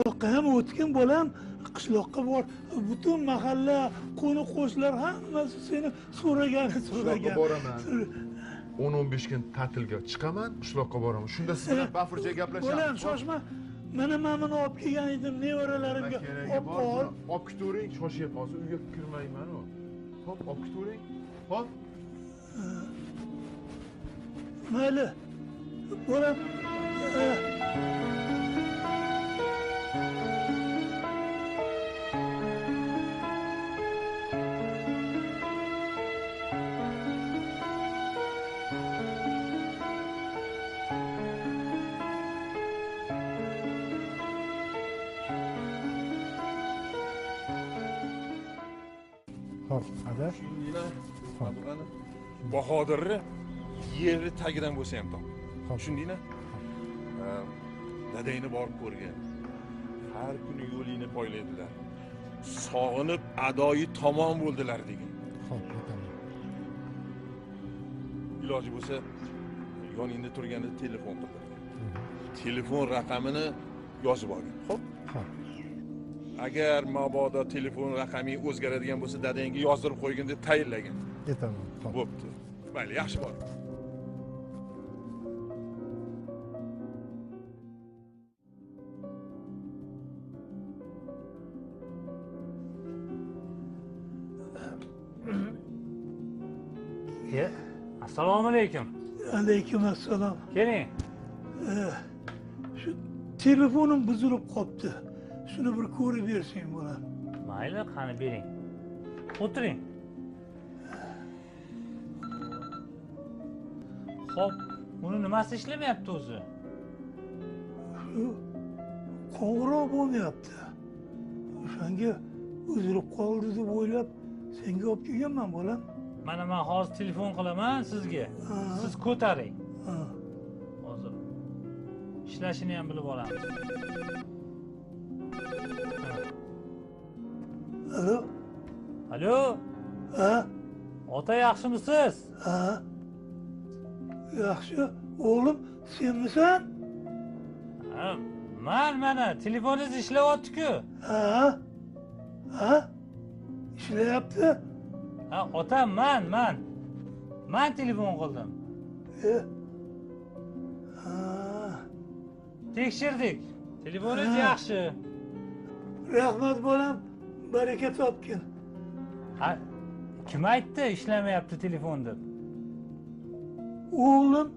qishloqqa ham o'tgin bolam, qishloqqa bor. Butun mahalla, qo'ni-qo'shnilar hammasi seni so'ragan. Qishloqqa boraman. 10-15 kun ta'tilga chiqaman, qishloqqa boraman. Shunda siz bilan bafurcha gaplashamiz. Bolam, shoshma. Mana meni olib kelgan edim, nevaralarimga olib qol. Olib ketavering, shoshib qolsa uyga kirmayman u. Hop, olib ketavering. Hop. Mayli. Bolam. Hop, ada. Bahodirni yerni tagidan bo'lsa ham top. Tushundingmi? Dadangni borib ko'rgan. Har kuni yo'lingni poylaydilar. Sog'inib adoyi tamom bo'ldilar degan. Xo'p, aytaman. Iloji bo'lsa yoningda turganida telefon qildi. Telefon raqamini yozib olgin. Xo'p? Xo'p. Agar mabodo telefon raqaming o'zgaradigan bo'lsa dadangga yozdirib qo'ygin deb tayinlagan. Aytaman. Xo'p. Bo'pti. Mayli, yaxshi bor. Assalomu alaykum. Alaykum assalom. Keling. Shu telefonim buzilib qopti. Shuni bir ko'rib bersang bolam. Mayli, qani bering. O'tiring. Xo'p, buni nimasi ishlamayapti o'zi? Shu qo'ng'iroq bo'lmayapti. O'shanga uzilib qoldi deb o'ylab senga olib kelganman bolam. Mana men hozir telefon qilaman sizga. Siz ko'taring. Hozir ishlashini ham bilib olamiz. Alo? Alo? Ha? Ota yaxshimisiz? Ha? Yaxshi. O'g'lim, senmisan? Ha, mana telefoningiz ishlayapti-ku. Ha? Ha? Ishlayapti? Ha, otam, men telefon qildim. Ha. Tekshirdik. Telefoningiz yaxshi. Rahmat bolam, baraka topgin. Ha, kim aytdi ishlamayapti telefon deb? O'g'lim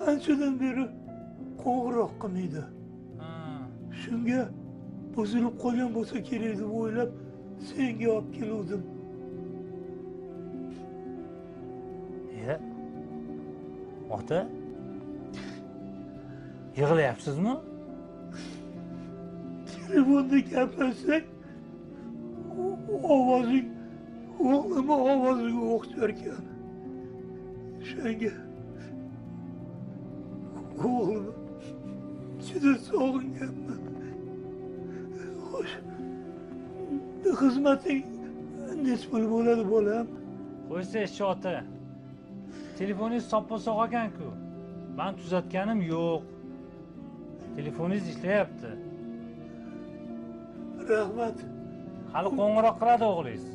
anchadan beri qo'ng'iroq qilmaydi. Shunga buzilib qolgan bo'lsa kerak deb o'ylab senga olib keldim. Ota? Yig'layapsizmi? Telefonda gaplashsak, ovozing o'g'limni ovoziga o'xshar ekan. Shunga o'g'limni juda sog'inganman. Xo'sh, xizmating necha pul bo'ladi bolam? Qo'ysa ota. Telefoningiz soppa-sog' ekan-ku. Men tuzatganim yo'q. Telefoningiz ishlayapti. Rahmat. Hali qo'ng'iroq qiladi o'g'lingiz.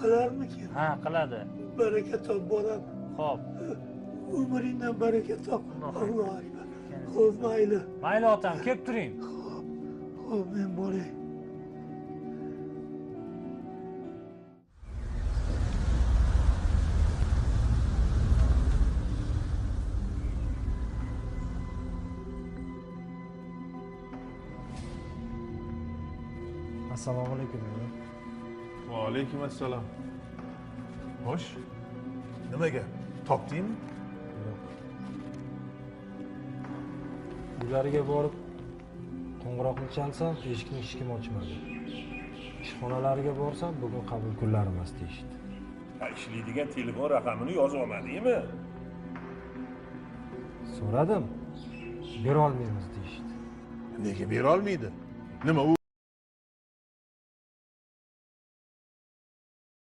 Qilarmikin? Ha, qiladi. Baraka top bolam. Xo'p. Umringdan baraka top. Alloh akbar. Xo'p, mayli. Mayli otam, kelib turing. Xo'p, men bo'lay. Assalomu alaykum. Va alaykum assalom. Xo'sh. Nimaga? Topdingmi? Yo'q. Uylariga borib qo'ng'iroqni chalsam, eshikni hech kim ochmadi. Ishxonalariga borsam, bugun qabul kunlari emas deyishdi. Ishlaydigan telefon raqamini yozib olmadingmi? So'radim. Bera olmaymiz deyishdi. Nega bera olmaydi? Nima u